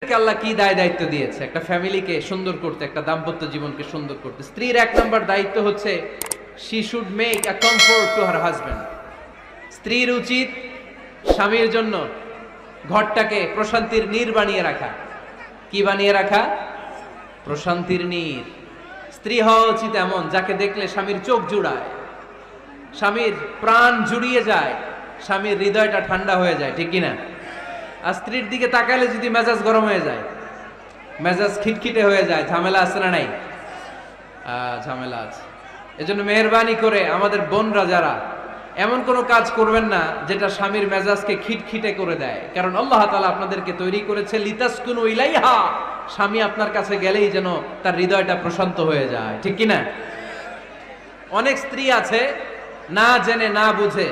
স্ত্রীদেরকে আল্লাহ কি দায়িত্ব দিয়েছে একটা ফ্যামিলিকে সুন্দর করতে, একটা দাম্পত্য জীবনকে সুন্দর করতে। স্ত্রীর 1 নম্বর দায়িত্ব হচ্ছে she should make a comfort to her husband। স্ত্রীর উচিত স্বামীর জন্য ঘরটাকে প্রশান্তির নীড় বানিয়ে রাখা। কি বানিয়ে রাখা? প্রশান্তির নীড়। স্ত্রী হওয়া উচিত এমন যাকে দেখলে স্বামীর চোখ জুড়ায়, স্বামীর প্রাণ জুড়িয়ে যায়, স্বামীর হৃদয়টা ঠান্ডা হয়ে যায়, ঠিক কিনা? আর স্ত্রীর দিকে তাকালে যদি মেজাজ গরম হয়ে যায়, মেজাজ খিটখিটে হয়ে যায়, ঝামেলা আছে না নাই? ঝামেলা আছে। এজন্য মেহেরবানি করে আমাদের বোনরা যারা এমন কোনো কাজ করবেন না যেটা স্বামীর মেজাজকে খিটখিটে করে দেয়, কারণ আল্লাহ তাআলা আপনাদেরকে তৈরি করেছে লিতাসকুনু ইলাইহা, স্বামী আপনার কাছে গেলেই যেন তার হৃদয়টা প্রশান্ত হয়ে যায়, ঠিক কিনা? অনেক স্ত্রী আছে না জেনে না বুঝে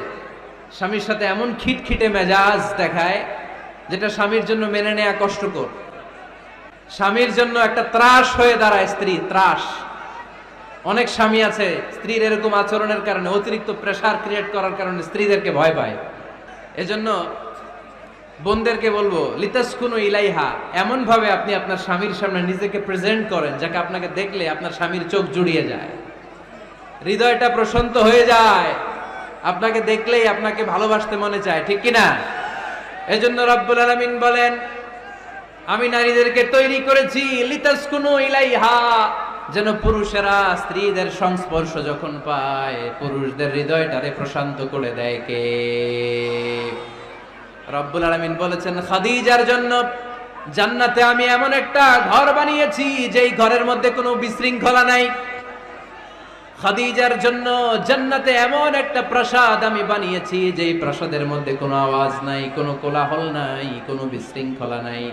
স্বামীর সাথে এমন খিটখিটে মেজাজ দেখায় যেটা স্বামীর জন্য মেনে নেওয়া কষ্টকর, স্বামীর জন্য একটা ত্রাস হয়ে দাঁড়ায় স্ত্রী, ত্রাস। অনেক স্বামী আছে স্ত্রীর এরকম আচরণের কারণে, অতিরিক্ত প্রেসার ক্রিয়েট করার কারণে স্ত্রীদেরকে ভয় পায়। এজন্য বোনদেরকে বলবো লিতাসকুনু ইলাইহা, এমন ভাবে আপনি আপনার স্বামীর সামনে নিজেকে প্রেজেন্ট করেন যাকে আপনাকে দেখলে আপনার স্বামীর চোখ জুড়িয়ে যায়, হৃদয়টা প্রশান্ত হয়ে যায়, আপনাকে দেখলেই আপনাকে ভালোবাসতে মনে চায়, ঠিক কিনা? এজন্য রব্বুল আলামিন বলেন আমি নারীদেরকে তৈরি করেছি লিতাসকুনু ইলাইহা, যেন পুরুষেরা স্ত্রীদের সংস্পর্শ যখন পায় পুরুষদের হৃদয়টারে প্রশান্ত করে দেয়। কে? রব্বুল আলামিন বলেছেন খাদিজার জন্য জান্নাতে আমি এমন একটা ঘর বানিয়েছি যেই ঘরের মধ্যে কোনো বিশৃঙ্খলা নাই। খাদিজার জন্য জান্নাতে এমন একটা প্রাসাদ আমি বানিয়েছি যেই প্রাসাদের মধ্যে কোনো আওয়াজ নাই, কোনো কোলাহল নাই, কোনো বিশৃঙ্খলা নাই।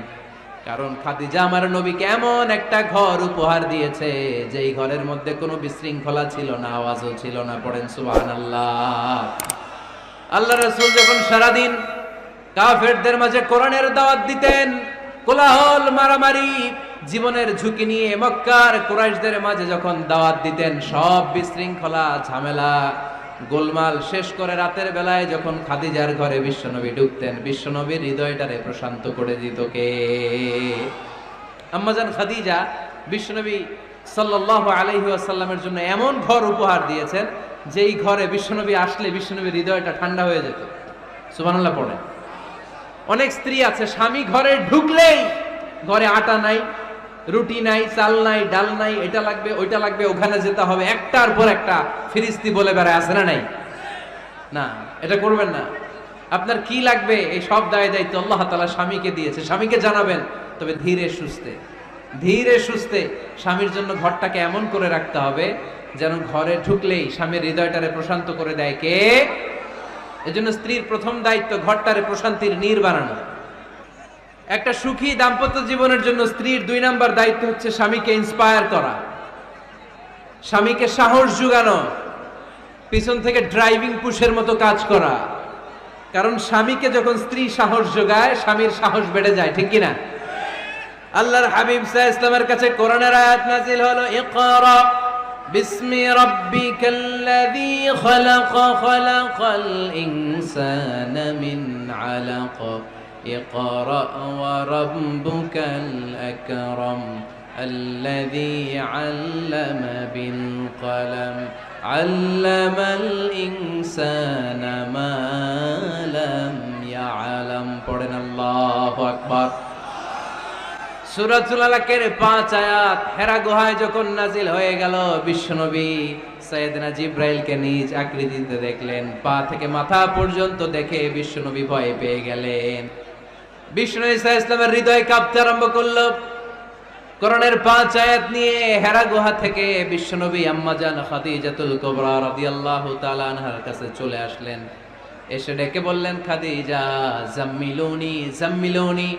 কারণ খাদিজা আমার নবীকে এমন একটা ঘর উপহার দিয়েছে যেই ঘরের মধ্যে কোনো বিশৃঙ্খলা ছিল না, আওয়াজও ছিল না। পড়েন সুবহানাল্লাহ। আল্লাহ রাসূল যখন সারাদিন কাফেরদের মাঝে কোরআনের দাওয়াত দিতেন, কোলাহল মারামারি জীবনের ঝুঁকি নিয়ে মক্কার কুরাইশদের মাঝে যখন দাওয়াত দিতেন, সব বিশৃঙ্খলা ঝামেলা গোলমাল শেষ করে রাতের বেলায় যখন খাদিজার ঘরে বিশ্বনবী ঢুকতেন, বিশ্বনবীর হৃদয়টারে প্রশান্ত করে দিত কে? আম্মাজান খাদিজা বিশ্বনবী সাল্লাল্লাহু আলাইহি ওয়াসাল্লামের জন্য এমন ঘর উপহার দিয়েছেন যেই ঘরে বিশ্বনবী আসলে বিশ্বনবীর হৃদয়টা ঠান্ডা হয়ে যেত। সুবহানাল্লাহ পড়ে। অনেক স্ত্রী আছে স্বামী ঘরে ঢুকলেই ঘরে আটা নাই, রুটি নাই, চাল নাই, ডাল নাই, এটা লাগবে ওইটা লাগবে, ওখানে যেতে হবে, একটার পর একটা ফিরিস্তি বলে বেড়ায়, আছে না নাই? না, এটা করবেন না। আপনার কি লাগবে এই সব দায়িত্ব আল্লাহ তাআলা স্বামীকে দিয়েছে, স্বামীকে জানাবেন। তবে ধীরে সুস্থে, ধীরে সুস্থে স্বামীর জন্য ঘরটাকে এমন করে রাখতে হবে যেন ঘরে ঢুকলেই স্বামীর হৃদয়টারে প্রশান্ত করে দেয় কে? এজন্য স্ত্রীর প্রথম দায়িত্ব ঘরটারে প্রশান্তির নীড় বানানো। একটা সুখী দাম্পত্য জীবনের জন্য স্ত্রীর 2 নম্বর দায়িত্ব হচ্ছে স্বামীকে ইন্সপায়ার করা, স্বামীকে সাহস জোগানো, পিছন থেকে ড্রাইভিং পুশের মতো কাজ করা। কারণ স্বামীকে যখন স্ত্রী সাহস যোগায় স্বামীর সাহস বেড়ে যায়, ঠিক কিনা? আল্লাহর হাবিব সাল্লাল্লাহু আলাইহি ওয়াসাল্লামের কাছে কোরআনের আয়াত নাযিল হলো, ইকরা বিসমি রাব্বিকাল্লাযী খালাক খালাকাল ইনসানা মিন আলাক ইকরা ওয়া রাব্বুকাল আকরাম الذي علم بالقلم علم الإنسان ما لم يعلم। পড়েন আল্লাহু আকবার। সূরাতুল আলাকের 5 আয়াত হেরা গুহায় যখন নাজিল হয়ে গেল, বিশ্বনবী সাইয়েদনা জিবরাইলকে নিজ আকৃতিতে দেখলেন, পা থেকে মাথা পর্যন্ত দেখে বিশ্বনবী ভয় পেয়ে গেলেন। বিশ্বনবী সাল্লাল্লাহু আলাইহি ওয়াসাল্লামের হৃদয় কাঁপতে আরম্ভ করলো। কোরআনের 5 আয়াত নিয়ে হেরা গুহা থেকে বিশ্বনবী আম্মাজান খাদিজাতুল কুবরা রাদিয়াল্লাহু তাআলা আনহার কাছে চলে আসলেন। এসে ডেকে বললেন, খাদিজা জাম্মিলুনি জাম্মিলুনি,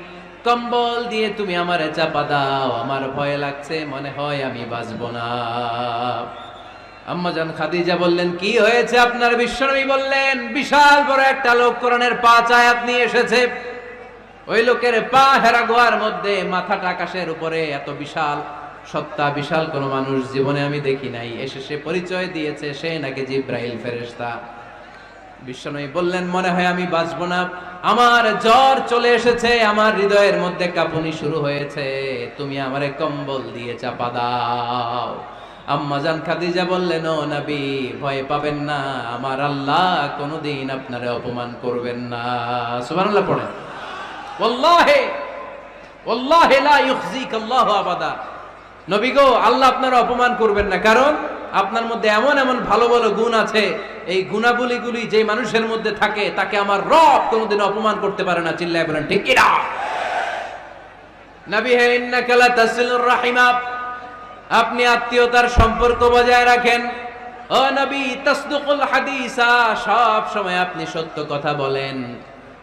কম্বল দিয়ে তুমি আমারে চাপা দাও, আমার ভয় লাগছে, মনে হয় আমি বাঁচবো না। আম্মাজান খাদিজা বললেন, কি হয়েছে আপনার? বিশ্বনবী বললেন, বিশাল বড় একটা লোক কোরআনের 5 আয়াত নিয়ে এসেছে। ওই লোকের পা হেরা গুহার মধ্যে, মাথাটা আকাশের উপরে, এত বিশাল সত্তা, বিশাল কোন মানুষ জীবনে আমি দেখি নাই। এসে সে পরিচয় দিয়েছে সে নাকি জিব্রাইল ফেরেশতা। বিশ্বনবী বললেন, মনে হয় আমি বাঁচবো না, আমার জ্বর চলে এসেছে, আমার হৃদয়ের মধ্যে কাঁপুনি শুরু হয়েছে, তুমি আমারে কম্বল দিয়ে চাপা দাও। আম্মা জান খাদিজা বললেন, ও নবী ভয় পাবেন না, আমার আল্লাহ কোনোদিন আপনারে অপমান করবেন না। সুবহানাল্লাহ পড়েন। ওয়াল্লাহি ওয়াল্লাহি লা ইউখজিকাল্লাহু আবাদা। নবী গো, আল্লাহ আপনারা অপমান করবেন না, কারণ আপনার মধ্যে এমন এমন ভালো ভালো গুণ আছে, এই গুণাবলীগুলি যে মানুষের মধ্যে থাকে তাকে আমার রব কোনোদিন অপমান করতে পারে না। চিল্লায় বলেন ঠিক কিনা? নবী হে, ইন্নাকা লা তাসিলুর রাহিমা, আপনি আত্মীয়তার সম্পর্ক বজায় রাখেন। ও নবী, তাসদুকুল হাদিসা, সব সময় আপনি সত্য কথা বলেন।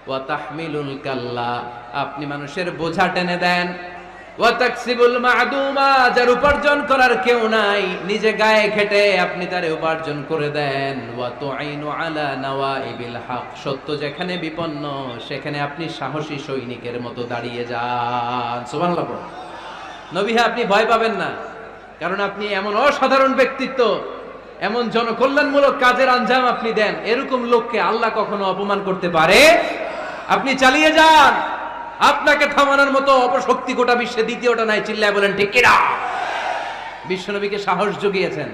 ওয়া তাহমিলুল কাল্লা, আপনি মানুষের বোঝা টেনে দেন। ওয়া তাকসিবুল মা'দুমা, যার উপার্জন করার কেউ নাই, নিজে গায়ে খেটে আপনি তারে উপার্জন করে দেন। ওয়া তুঈনু আলা নাওয়াইবিল হক, সত্য যেখানে বিপন্ন সেখানে আপনি সাহসী সৈনিকের মতো দাঁড়িয়ে যান। সুবহানাল্লাহ। নবী, আপনি ভয় পাবেন না, কারণ আপনি এমন অসাধারণ ব্যক্তিত্ব, এমন জনকল্যাণমূলক কাজের আঞ্জাম আপনি দেন, এরকম লোককে আল্লাহ কখনো অপমান করতে পারে? আপনি চালিয়ে যান, আপনাকে থামানোর মতো অপশক্তি গোটা বিশ্বে দ্বিতীয়টা নাই। চিল্লায় বলেন ঠিক কিনা? বিশ্বনবীকে সাহস জুগিয়েছেন,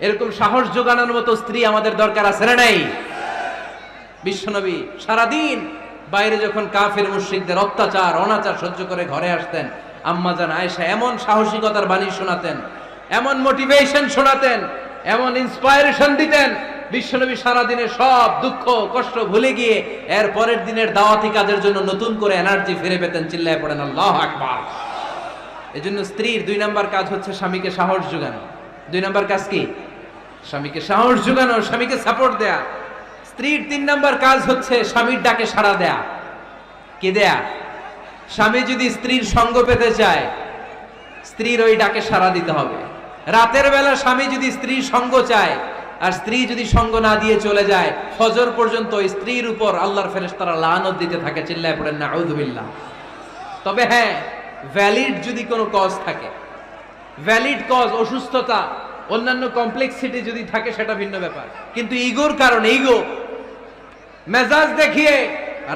এরকম সাহস জোগানোর মতো স্ত্রী আমাদের দরকার আছে না নাই? বিশ্বনবী সারাদিন বাইরে যখন কাফের মুশরিকদের অত্যাচার অনাচার সহ্য করে ঘরে আসতেন, আম্মা জান আয়েশা এমন সাহসিকতার বাণী শোনাতেন, এমন মোটিভেশন শোনাতেন, এমন ইন্সপায়ারেশন দিতেন, বিশ্বনবী সারাদিনের সব দুঃখ কষ্ট ভুলে গিয়ে এর পরের দিনের দাওয়াতি কাজের জন্য নতুন করে এনার্জি ফিরে পেতেন। চিল্লায় পড়েন আল্লাহু আকবার। এজন্য স্ত্রীর 2 নাম্বার কাজ হচ্ছে স্বামীকে সাহস যোগানো। 2 নাম্বার কাজ কি? স্বামীকে সাহস যোগানো, স্বামীকে সাপোর্ট দেয়া। স্ত্রীর 3 নাম্বার কাজ হচ্ছে স্বামীর ডাকে সাড়া দেয়া। কে দেয়া? স্বামী যদি স্ত্রীর সঙ্গ পেতে চায়, স্ত্রীর ওই ডাকে সাড়া দিতে হবে। রাতের বেলা স্বামী যদি স্ত্রীর সঙ্গ চায়, আর স্ত্রী যদি সঙ্গ না দিয়ে চলে যায়, ফজর পর্যন্ত স্ত্রীর উপর আল্লাহর ফেরেশতারা লানত দিতে থাকে। চিল্লায় পড়েন নাউযু বিল্লাহ। তবে হ্যাঁ, ভ্যালিড যদি কোনো কজ থাকে, ভ্যালিড কজ, অসুস্থতা, অন্যান্য কমপ্লেক্সিটি যদি থাকে সেটা ভিন্ন ব্যাপার। কিন্তু ইগোর কারণে, ইগো, মেজাজ দেখিয়ে,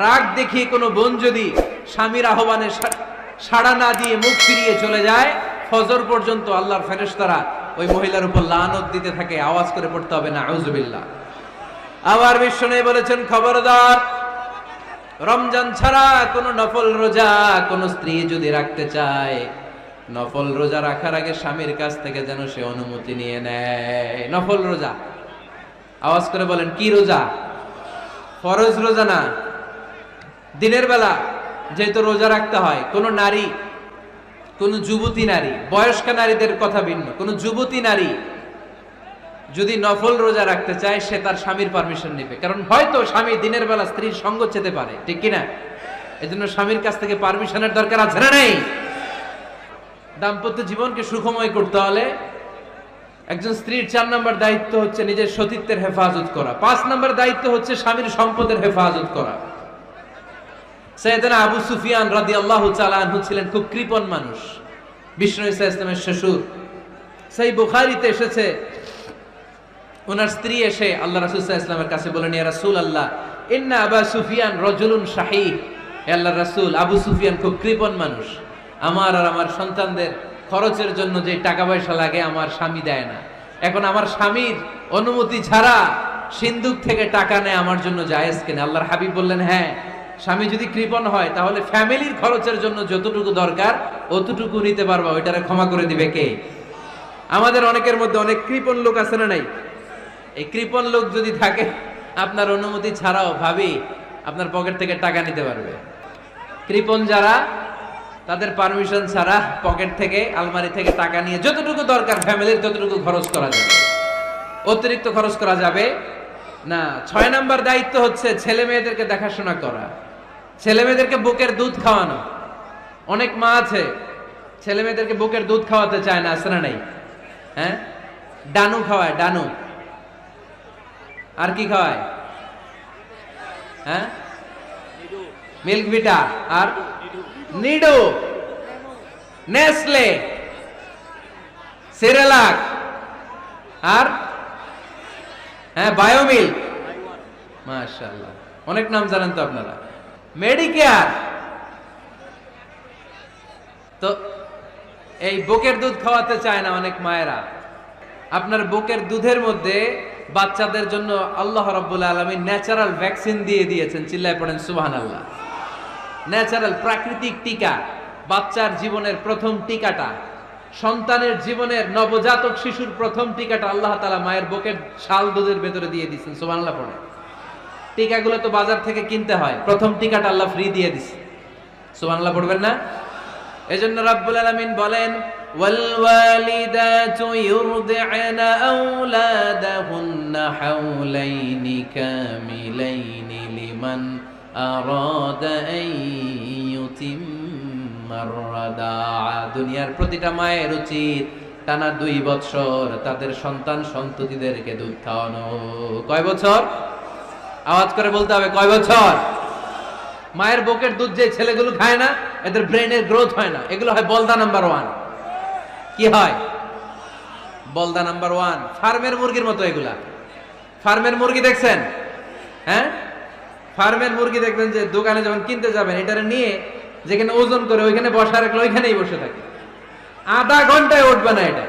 রাগ দেখিয়ে কোনো বোন যদি স্বামীর আহ্বানে সাড়া না দিয়ে মুখ ফিরিয়ে চলে যায়, ফজর পর্যন্ত আল্লাহর ফেরেশতারা ওই মহিলার উপর লানত দিতে থাকে। আওয়াজ করে পড়তে হবে নাউযু বিল্লাহ। আবার বিশ্বনবী বলেছেন, খবরদার, রমজান ছাড়া কোন নফল রোজা কোন স্ত্রী যদি রাখতে চায়, নফল রোজা রাখার আগে স্বামীর কাছ থেকে যেন সে অনুমতি নিয়ে নেয়। নফল রোজা, আওয়াজ করে বলেন কি রোজা? ফরজ রোজা না। দিনের বেলা যেহেতু রোজা রাখতে হয়, কোন নারী, কোন যুবতী নারী, বয়স্ক নারীদের কথা ভিন্ন, কোন যুবতী নারী যদি নফল রোজা রাখতে চায়, সে তার স্বামীর পারমিশন নেবে। কারণ হয়তো স্বামী দিনের বেলা স্ত্রীর সঙ্গ চেতে পারে, ঠিক কিনা? এজন্য স্বামীর কাছ থেকে পারমিশনের দরকার আছে না নেই? দাম্পত্য জীবনকে সুখময় করতে হলে একজন স্ত্রীর 4 নম্বর দায়িত্ব হচ্ছে নিজের সতীত্বের হেফাজত করা। 5 নম্বর দায়িত্ব হচ্ছে স্বামীর সম্পদের হেফাজত করা। সাইয়েদনা আবু সুফিয়ান রাদিয়াল্লাহু তাআলা আনহু ছিলেন খুব কৃপণ মানুষ, বিষ্ণু ইসা ইসলামের শ্বশুর। সেই বুখারীতে এসেছে, ওনার স্ত্রী এসে আল্লাহ রাসূল সাল্লাল্লাহু আলাইহি ওয়াসাল্লামের কাছে বলেন, ইয়া রাসূলুল্লাহ, ইন্না আবা সুফিয়ান রাজুলুন শাহীহ। হে আল্লাহর রাসূল, আবু সুফিয়ান খুব কৃপণ মানুষ, আমার আর আমার সন্তানদের খরচের জন্য যে টাকা পয়সা লাগে আমার স্বামী দেয় না। এখন আমার স্বামীর অনুমতি ছাড়া সিন্ধুক থেকে টাকা নেয় আমার জন্য জায়েজ কিনা? আল্লাহর হাবিব বললেন, হ্যাঁ, স্বামী যদি কৃপণ হয় তাহলে ফ্যামিলির খরচের জন্য যতটুকু দরকার অতটুকু নিতে পারবা, ওইটারে ক্ষমা করে দিবে কে? আমাদের অনেকের মধ্যে অনেক কৃপণ লোক আছে না নাই? এই কৃপণ লোক যদি থাকে, আপনার অনুমতি ছাড়াও ভাবি আপনার পকেট থেকে টাকা নিতে পারবে। কৃপণ যারা, তাদের পারমিশন ছাড়া পকেট থেকে, আলমারি থেকে টাকা নিয়ে যতটুকু দরকার ফ্যামিলির ততটুকু খরচ করা যাবে, অতিরিক্ত খরচ করা যাবে না। 6 নম্বর দায়িত্ব হচ্ছে ছেলে মেয়েদেরকে দেখাশোনা করা, ছেলে মেয়েদেরকে বুকের দুধ খাওয়ানো। অনেক মা আছে ছেলে মেয়েদেরকে বুকের দুধ খাওয়াতে চায় না, আছে না নাই? হ্যাঁ, ডানু খাওয়ায়, ডানু। আর কি খাওয়ায়? হ্যাঁ, মিল্ক ভিটা, আর নিডো, নেসলে, সেরেলাক, আর হ্যাঁ বায়োমিল্ক, মাশাআল্লাহ, অনেক নাম জানেন তো আপনারা। মেডিকেয়ার। তো এই বুকের দুধ খাওয়াতে চায় না অনেক মায়েরা। আপনার বুকের দুধের মধ্যে বাচ্চাদের জন্য আল্লাহ রাব্বুল আলামিন ন্যাচারাল ভ্যাকসিন দিয়ে দিয়েছেন। চিল্লায় পড়েন সুবহানাল্লাহ। ন্যাচারাল, প্রাকৃতিক টিকা, বাচ্চার জীবনের প্রথম টিকাটা, সন্তানের জীবনের নবজাতক শিশুর প্রথম টিকাটা আল্লাহ তাআলা মায়ের বুকের শাল দুধের ভেতরে দিয়ে দিয়েছেন। সুবহানাল্লাহ পড়ে। টিকাগুলো তো বাজার থেকে কিনতে হয়, প্রথম টিকাটা আল্লাহ ফ্রি দিয়ে দিছে। সুবহানাল্লাহ পড়বেন না? এজন্য রাব্বুল আলামিন বলেন, ওয়াল ওয়ালিদাতু ইউরদি'না আওলাদাহুন্না হাওলাইনি কামিলাইনি লিমান আরাদা আন ইউতিম্মার রাদাআ। দুনিয়ার প্রতিটা মায়ের উচিত টানা 2 বছর তাদের সন্তান সন্ততিদেরকে দুধ খাওয়ানো। কয় বছর? আওয়াজ করে বলতে হবে, কয় বছর? মায়ের বুকের দুধ যে ছেলেগুলো খায় না, এদের ব্রেনের গ্রোথ হয় না। এগুলো হয় বলদা নাম্বার 1। কি হয়? বলদা নাম্বার 1। ফার্মের মুরগির মতো এগুলা। ফার্মের মুরগি দেখছেন? হ্যাঁ, ফার্মের মুরগি দেখবেন যে দোকানে যখন কিনতে যাবেন, এটারে নিয়ে যেখানে ওজন করে ওইখানে বসা রাখলে ওইখানেই বসে থাকে, আধা ঘন্টায় উঠবে না, এটা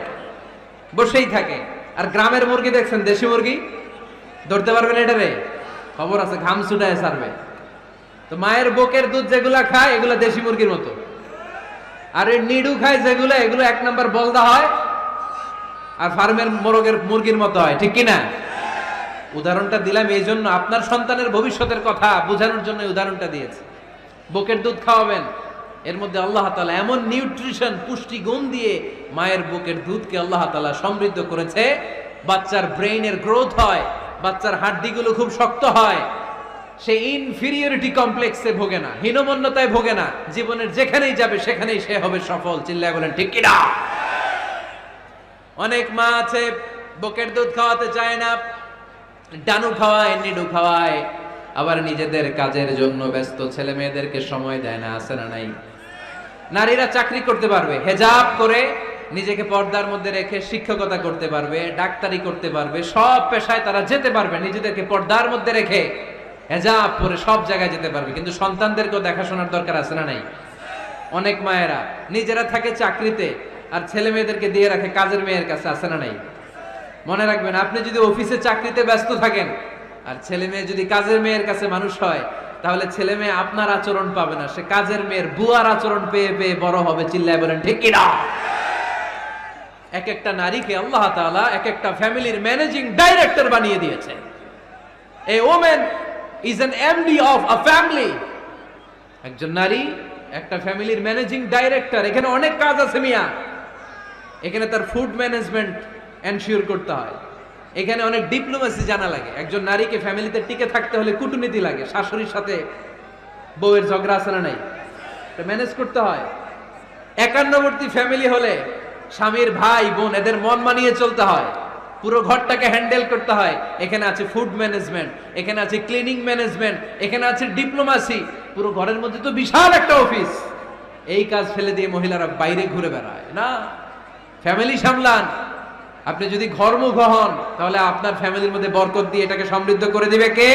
বসেই থাকে। আর গ্রামের মুরগি দেখছেন, দেশি মুরগি, ধরতে পারবেন এটারে? খবর আছে, ঘাম ছুটায় ছাড়বে। তো মায়ের বুকের দুধ যেগুলা খায় এগুলা দেশি মুরগির মতো, আর এই নিডু খায় যেগুলো, এগুলো 1 নাম্বার বলদা হয়, আর ফার্মের মুরগির মতো হয়। ঠিক কিনা? উদাহরণটা দিলাম এই জন্য, আপনার সন্তানের ভবিষ্যতের কথা বোঝানোর জন্য উদাহরণটা দিয়েছে। বুকের দুধ খাওয়াবেন, এর মধ্যে আল্লাহ তাআলা এমন নিউট্রিশন, পুষ্টি গুণ দিয়ে মায়ের বুকের দুধকে আল্লাহ তাআলা সমৃদ্ধ করেছে। বাচ্চার ব্রেইনের গ্রোথ হয়, বাচ্চার হাড্ডিগুলো খুব শক্ত হয়, সে ইনফিরিয়রিটি কমপ্লেক্সে ভোগে না, হীনমন্যতায় ভোগে না। জীবনের যেখানেই যাবে সেখানেই সে হবে সফল। চিল্লায় বলেন ঠিক কিনা? অনেক মা আছে বুকের দুধ খাওয়াতে চায় না, ডানু খাওয়ায়, নিডু খাওয়ায়, আবার নিজেদের কাজের জন্য ব্যস্ত, ছেলে মেয়েদেরকে সময় দেয় না। আছে না নাই? নারীরা চাকরি করতে পারবে, হেজাব করে নিজেকে পর্দার মধ্যে রেখে শিক্ষকতা করতে পারবে, ডাক্তারি করতে পারবে, সব পেশায় তারা যেতে পারবে, নিজেদেরকে পর্দার মধ্যে রেখে হেজাব পরে সব জায়গায় যেতে পারবে। কিন্তু সন্তানদেরকেও দেখাশোনার দরকার আছে না নাই? অনেক মায়েরা নিজেরা থাকে চাকরিতে, আর ছেলে মেয়েদেরকে দিয়ে রাখে কাজের মেয়ের কাছে। আছে না নাই? মনে রাখবেন, আপনি যদি অফিসে চাকরিতে ব্যস্ত থাকেন আর ছেলে মেয়ে যদি কাজের মেয়ের কাছে মানুষ হয়, তাহলে ছেলে মেয়ে আপনার আচরণ পাবে না, সে কাজের মেয়ের বুয়ার আচরণ পেয়ে পেয়ে বড় হবে। চিল্লায় বলেন ঠিক কিনা? এক একটা নারীকে আল্লাহ তাআলা এক একটা ফ্যামিলির ম্যানেজিং ডাইরেক্টর বানিয়ে দিয়েছে। A woman is an MD of a family. একজন নারী একটা ফ্যামিলির ম্যানেজিং ডাইরেক্টর। এখানে অনেক কাজ আছে মিয়া। এখানে তার ফুড ম্যানেজমেন্ট এনশিওর করতে হয়, এখানে অনেক ডিপ্লোমেসি জানা লাগে। একজন নারীকে ফ্যামিলিতে টিকে থাকতে হলে কূটনীতি লাগে, শাশুড়ির সাথে বউয়ের ঝগড়া আছে না নাই, এটা ম্যানেজ করতে হয়। একান্নবর্তী ফ্যামিলি হলে স্বামীর ভাই বোন এদের মন মানিয়ে চলতে হয়, পুরো ঘরটাকে হ্যান্ডেল করতে হয়। এখানে আছে ফুড ম্যানেজমেন্ট, এখানে আছে ক্লিনিং ম্যানেজমেন্ট, এখানে আছে ডিপ্লোমাসি। পুরো ঘরের মধ্যে তো বিশাল একটা অফিস। এই কাজ ফেলে দিয়ে মহিলারা বাইরে ঘুরে বেড়ায় না। ফ্যামিলি সামলান। আপনি যদি ঘরমুখ হন, তাহলে আপনার ফ্যামিলির মধ্যে বরকত দিয়ে এটাকে সমৃদ্ধ করে দিবে কে?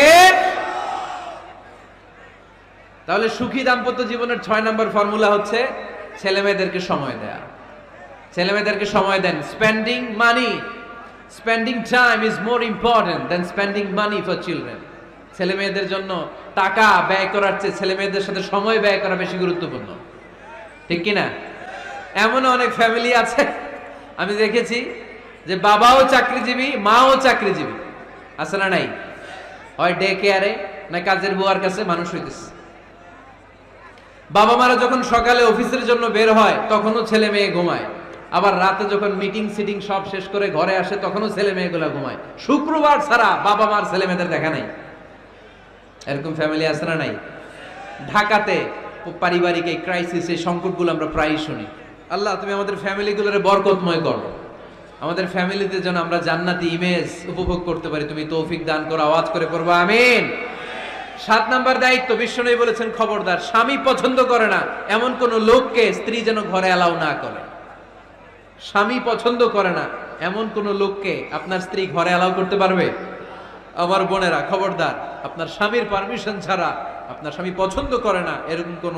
তাহলে সুখী দাম্পত্য জীবনের 6 নম্বর ফর্মুলা হচ্ছে ছেলে মেয়েদেরকে সময় দেয়া। ছেলে মেয়েদেরকে সময় দেন। Spending money, spending time is more important than spending money for children. ছেলে মেয়েদের জন্য টাকা ব্যয় করার চেয়ে ছেলে মেয়েদের সাথে সময় ব্যয় করা বেশি গুরুত্বপূর্ণ। ঠিক কিনা? এমন অনেক ফ্যামিলি আছে আমি দেখেছি যে বাবাও চাকরিজীবী, মাও চাকরিজীবী। আছে না নাই? হয় ডে কেয়ারে না কাজের বুয়ার কাছে মানুষ হইতেছে। বাবা মারা যখন সকালে অফিসের জন্য বের হয় তখনও ছেলে মেয়ে ঘুমায়, আবার রাতে যখন মিটিং সিটিং সব শেষ করে ঘরে আসে তখনও ছেলে মেয়েগুলো ঘুমায়। শুক্রবার ছাড়া বাবা মার ছেলে মেয়েদের দেখা নাই। এরকম ফ্যামিলি আছে না নাই? ঢাকাতে পারিবারিক এই ক্রাইসিস, এই সংকটগুলো আমরা প্রায়ই শুনি। আল্লাহ তুমি আমাদের ফ্যামিলিগুলোরে বরকতময় করো, আমাদের ফ্যামিলিতে যেন আমরা জান্নাতি ইমেজ উপভোগ করতে পারি, তুমি তৌফিক দান করো। আওয়াজ করে পড়বো আমিন। 7 নাম্বার দায়িত্ব, বিশ্বনবী বলেছেন খবরদার, স্বামী পছন্দ করে না এমন কোন লোককে স্ত্রী যেন ঘরে অ্যালাউ না করে। স্বামী পছন্দ করে না এমন কোন লোককে আপনার স্ত্রী ঘরে অ্যালাউ করতে পারবে? আমার বোনেরা খবরদার, আপনার স্বামীর পারমিশন ছাড়া, আপনার স্বামী পছন্দ করে না এরকম কোন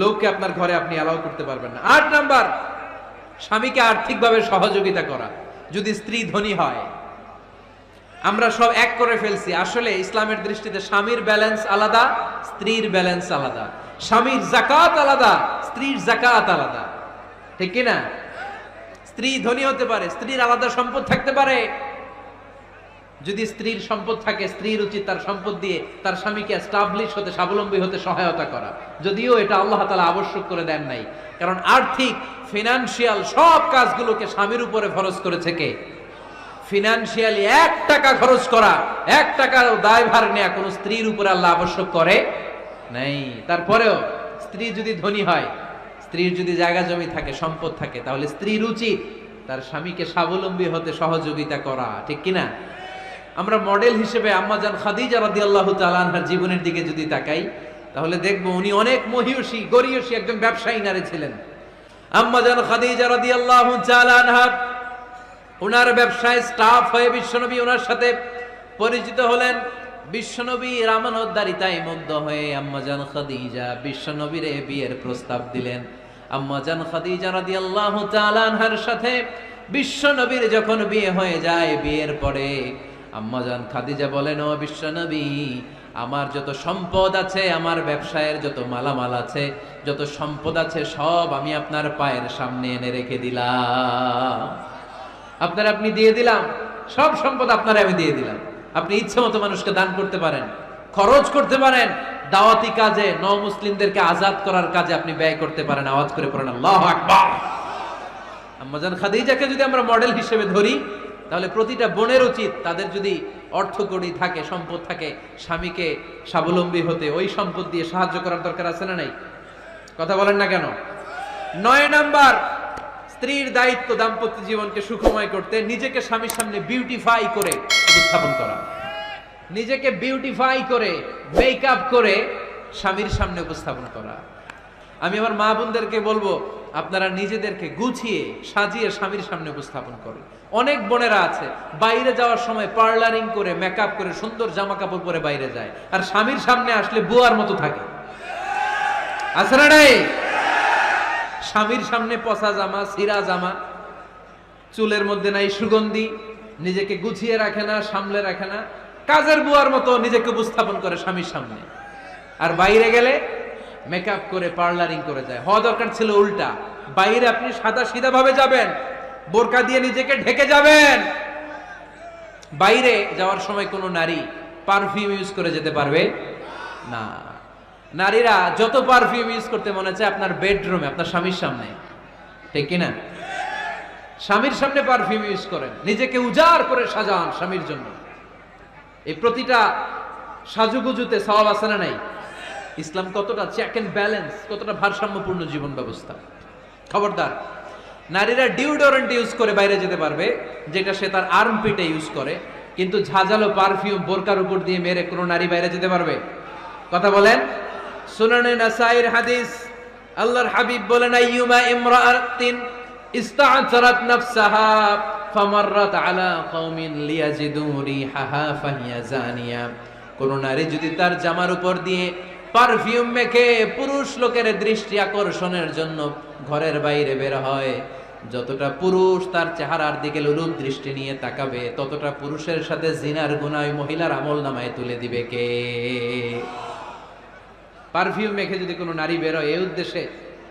লোককে আপনার ঘরে আপনি অ্যালাউ করতে পারবেন না। 8 নাম্বার, স্বামীকে আর্থিকভাবে সহযোগিতা করা। যদি স্ত্রী ধনী হয়, আমরা সব এক করে ফেলছি, আসলে ইসলামের দৃষ্টিতে স্বামীর ব্যালেন্স আলাদা, স্ত্রীর ব্যালেন্স আলাদা। স্বামীর যাকাত আলাদা, স্ত্রীর যাকাত আলাদা, ঠিক কি না? স্ত্রী ধনী হতে পারে, স্ত্রীর আলাদা সম্পদ থাকতে পারে। যদি স্ত্রীর সম্পদ থাকে, স্ত্রীর উচিত তার সম্পদ দিয়ে তার স্বামীকে এস্টাবলিশ হতে, স্বাবলম্বী হতে সহায়তা করা। যদিও এটা আল্লাহ তাআলা আবশ্যক করে দেন নাই, কারণ আর্থিক ফিনান্সিয়াল সব কাজগুলোকে স্বামীর উপরে ফরজ করেছে কে? ফিনান্সিয়ালি 1 টাকা খরচ করা, 1 টাকার দায়ভার নেওয়া কোন স্ত্রীর উপরে আল্লাহ আবশ্যক করে নাই। তারপরেও স্ত্রী যদি ধনী হয়, স্ত্রীর যদি জায়গা জমি থাকে, সম্পদ থাকে, তাহলে স্ত্রীর উচিত তার স্বামীকে স্বাবলম্বী হতে সহযোগিতা করা, ঠিক কিনা? আমরা মডেল হিসেবে আম্মাজান খাদিজা রাদিয়াল্লাহু তাআলা আনহার জীবনের দিকে যদি তাকাই, তাহলে দেখব উনি অনেক মহিয়সী গরিয়সী একজন ব্যবসায়ী নারী ছিলেন। আম্মাজান খাদিজা রাদিয়াল্লাহু তাআলা আনহা ওনার ব্যবসায় স্টাফ হয়ে বিশ্বনবী ওনার সাথে পরিচিত হলেন। বিশ্বনবীর আমানতদারিতায় মুগ্ধ হয়ে আম্মাজান খাদিজা বিশ্বনবীর বিয়ের প্রস্তাব দিলেন। আম্মাজান খাদিজা রাদিয়াল্লাহু তাআলা আনহার সাথে বিশ্বনবীর যখন বিয়ে হয়ে যায়, বিয়ের পরে আম্মাজান খাদিজা বলেন, ও বিশ্বনবী, আমার যত সম্পদ আছে, আমার ব্যবসায়ের যত মালামাল আছে, যত সম্পদ আছে, সব আমি আপনার পায়ের সামনে এনে রেখে দিলাম। আপনি দিয়ে দিলাম, সব সম্পদ আপনার আমি দিয়ে দিলাম। আপনি ইচ্ছে মতো মানুষকে দান করতে পারেন, খরচ করতে পারেন, দাওয়াতি কাজে, মুসলিমদেরকে আজাদ করার কাজে আপনি ব্যয় করতে পারেন। আওয়াজ করে পড়েন আল্লাহু আকবার। আম্মাজান খাদিজাকে যদি আমরা মডেল হিসেবে ধরি, তাহলে প্রতিটা বোনের উচিত তাদের যদি অর্থকড়ি থাকে, সম্পদ থাকে, স্বামীকে স্বাবলম্বী হতে ওই সম্পদ দিয়ে সাহায্য করার দরকার আছে না নাই? কথা বলেন না কেন? 9 নাম্বার, স্ত্রীর দায়িত্ব দাম্পত্য জীবনকে সুখময় করতে নিজেকে স্বামীর সামনে বিউটিফাই করে উপস্থাপন করা। নিজেকে বিউটিফাই করে, মেকআপ করে স্বামীর সামনে উপস্থাপন করা। আমি আমার মা বোনদেরকে বলবো, আপনারা নিজেদেরকে গুছিয়ে সাজিয়ে স্বামীর সামনে উপস্থাপন করেন। অনেক বোনেরা আছে বাইরে যাওয়ার সময় পার্লারিং করে, মেকআপ করে, সুন্দর জামা কাপড় পরে বাইরে যায়, আর স্বামীর সামনে আসলে বুয়ার মতো থাকে। আছে না নাই? স্বামীর সামনে পচা জামা, ছিঁড়া জামা, চুলের মধ্যে নাই সুগন্ধি, নিজেকে গুছিয়ে রাখে না, সামলে রাখে না, কাজের বুয়ার মতো নিজেকে উপস্থাপন করে স্বামীর সামনে। আর বাইরে গেলে মেকআপ করে, পার্লারিং করে যায়। হওয়া দরকার ছিল উল্টা, বাইরে আপনি সাদা সিধা ভাবে যাবেন, বোরকা দিয়ে নিজেকে ঢেকে যাবেন। বাইরে যাওয়ার সময় কোনো নারী পারফিউম ইউজ করে যেতে পারবে না। নারীরা যত পারফিউম ইউজ করতে মনে চায় আপনার বেডরুমে, আপনার স্বামীর সামনে, ঠিক কিনা? স্বামীর সামনে পারফিউম ইউজ করেন, নিজেকে উজাড় করে সাজান স্বামীর জন্য। এই প্রতিটা সাজুগুজুতে সওয়াব আছে না নাই? ইসলাম কতটা চেক এন্ড ব্যালেন্স, কতটা ভারসাম্যপূর্ণ জীবন ব্যবস্থা। খবরদার, নারীরা ডিওডোরেন্ট ইউজ করে বাইরে যেতে পারবে, যেটা সে তার আর্মপিটে ইউজ করে, কিন্তু ঝাঁঝালো পারফিউম বোরকার উপর দিয়ে মেরে কোনো নারী বাইরে যেতে পারবে? কথা বলেন। সুনানে নাসাইর হাদিস, আল্লাহর হাবিব বলেন, আইয়ুমা ইমরাআতিন ইস্তা'তারাত নাফসাহা ফামাররাত আলা কওমিন লিয়াজিদু রিহাহা ফাহিয়া জানিয়া। কোন নারী যদি তার জামার উপর দিয়ে পারফিউম মেখে পুরুষ লোকের দৃষ্টি আকর্ষণের জন্য ঘরের বাইরে বের হয়, যতটা পুরুষ তার চেহারার দিকে লোলুপ দৃষ্টি নিয়ে তাকাবে, ততটা পুরুষের সাথে জিনার গুনাহ মহিলার আমলনামায় তুলে দিবে কে? পারফিউম মেখে যদি কোনো নারী বের হয় এই উদ্দেশ্যে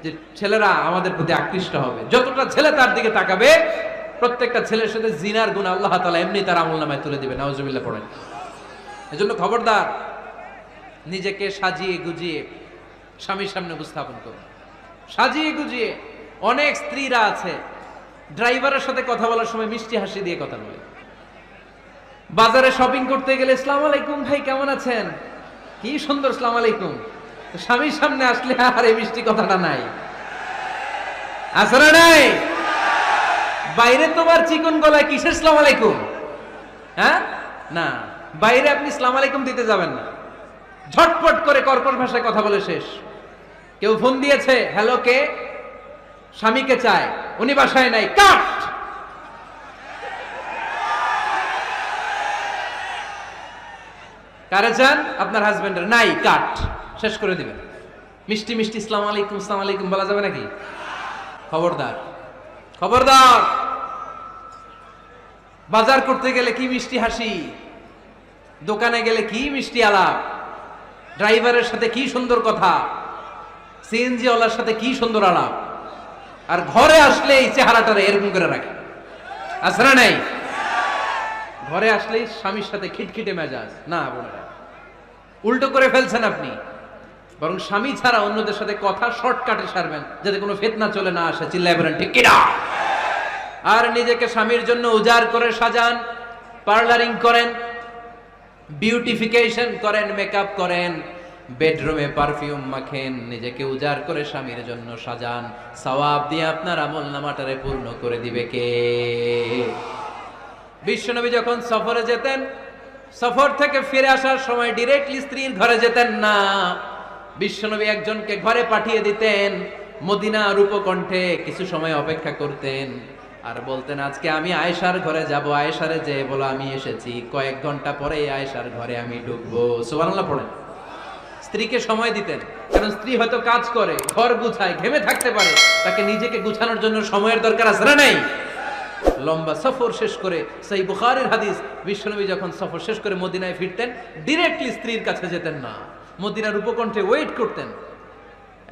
যে ছেলেরা আমাদের প্রতি আকৃষ্ট হবে, যতটা ছেলে তার দিকে তাকাবে, প্রত্যেকটা ছেলের সাথে জিনার গুনাহ আল্লাহ তাআলা এমনি তার আমলনামায় তুলে দিবে। নাউজুবিল্লাহ পড়েন। এজন্য খবরদার, নিজেকে সাজিয়ে গুজিয়ে স্বামীর সামনে উপস্থাপন করুন, সাজিয়ে গুজিয়ে। অনেক স্ত্রীরা আছে ড্রাইভারের সাথে কথা বলার সময় মিষ্টি হাসি দিয়ে কথা বলে। বাজারে শপিং করতে গেলে আসসালামু আলাইকুম ভাই, কেমন আছেন? কি সুন্দর আসসালামু আলাইকুম। স্বামীর সামনে আসলে আর এই মিষ্টি কথাটা নাই, আছে না নাই? বাইরে তোমার চিকন গলায় কিসের আসসালামু আলাইকুম? হ্যাঁ, না, বাইরে আপনি আসসালামু আলাইকুম দিতে যাবেন না, ঝটপট করে কর্কশ ভাষায় কথা বলে শেষ। কেউ ফোন দিয়েছে, হ্যালো, কে? স্বামীকে চায়, উনি বাসায় নাই, কাট। কারে চান? আপনার হাজবেন্ডের। নাই, কাট, শেষ করে দিবেন। মিষ্টি মিষ্টি আসসালামু আলাইকুম, আসসালামু আলাইকুম বলা যাবে নাকি? খবরদার, খবরদার। বাজার করতে গেলে কি মিষ্টি হাসি, দোকানে গেলে কি মিষ্টি আলাপ, ড্রাইভারের সাথে কি সুন্দর কথা, সিএনজি ওয়ালার সাথে কি সুন্দর আলাপ, আর ঘরে আসলে এই চেহারাটারে এরকম করে রাখে, আছে না নাই? ঘরে আসলেই স্বামীর সাথে খিটখিটে মেজাজ। না বোনেরা, উল্টো করে ফেলছেন আপনি। বরং স্বামী ছাড়া অন্যদের সাথে কথা শর্টকাটে সারবেন, যাতে কোনো ফিতনা চলে না আসে। চিল্লায় বলেন ঠিক কিনা? আর নিজেকে স্বামীর জন্য উজাড় করে সাজান, পার্লারিং করেন, বিউটিফিকেশন করেন, মেকআপ করেন, বেডরুমে পারফিউম মাখেন, নিজেকে উজাড় করে স্বামীর জন্য সাজান। সওয়াব দিয়ে আপনার আমল নামাটারে পূর্ণ করে দিবে কে? বিশ্বনবী যখন সফরে যেতেন, সফর থেকে ফিরে আসার সময় ডিরেক্টলি স্ত্রীর ঘরে যেতেন না। বিশ্বনবী একজনকে ঘরে পাঠিয়ে দিতেন, মদিনা রূপকণ্ঠে কিছু সময় অপেক্ষা করতেন আর বলতেন, আজকে আমি আয়েশার ঘরে যাব, আয়েশারে যে বলো আমি এসেছি। কয়েক ঘন্টা পরে আয়েশার ঘরে আমি ঢুকবো। সুবহানাল্লাহ পড়েন। স্ত্রীকে সময় দিতেন, কারণ স্ত্রী হয়তো কাজ করে, ঘর গুছায়, ঘেমে থাকতে পারে, তাকে নিজেকে গুছানোর জন্য সময়ের দরকার আছে না নাই? লম্বা সফর শেষ করে, সেই বুখারীর হাদিস, বিশ্বনবী যখন সফর শেষ করে মদিনায় ফিরতেন, ডিরেক্টলি স্ত্রীর কাছে যেতেন না, মদিনার উপকণ্ঠে ওয়েট করতেন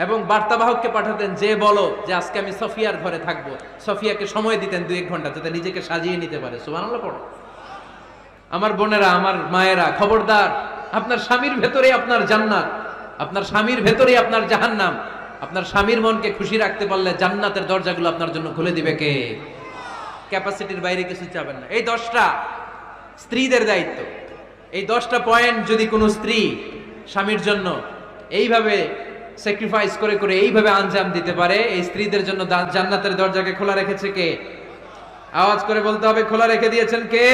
এবং বার্তাবাহককে পাঠাতেন, যে বলো যে আজকে আমি সফিয়ার ঘরে থাকবো। সফিয়াকে সময় দিতেন 2-1 ঘন্টা, যাতে নিজেকে সাজিয়ে নিতে পারে। সুবহানাল্লাহ পড়ো। আমার বোনেরা, আমার মায়েরা, খবরদার, আপনার স্বামীর ভেতরে আপনার জান্নাত, আপনার স্বামীর ভেতরে আপনার জাহান্নাম। আপনার স্বামীর মনকে খুশি রাখতে পারলে জান্নাতের দরজাগুলো আপনার জন্য খুলে দিবে কে? ক্যাপাসিটির বাইরে কিছু চাবেন না। এই 10টা স্ত্রীদের দায়িত্ব। এই 10টা পয়েন্ট যদি কোনো স্ত্রী স্বামীর জন্য এইভাবে স্যাক্রিফাইস করে করে এইভাবে আঞ্জাম দিতে পারে, এই স্ত্রীদের জন্য জান্নাতের দরজাকে খোলা রেখেছে কে? আওয়াজ করে বলতে হবে, খোলা রেখে দিয়েছেন কে?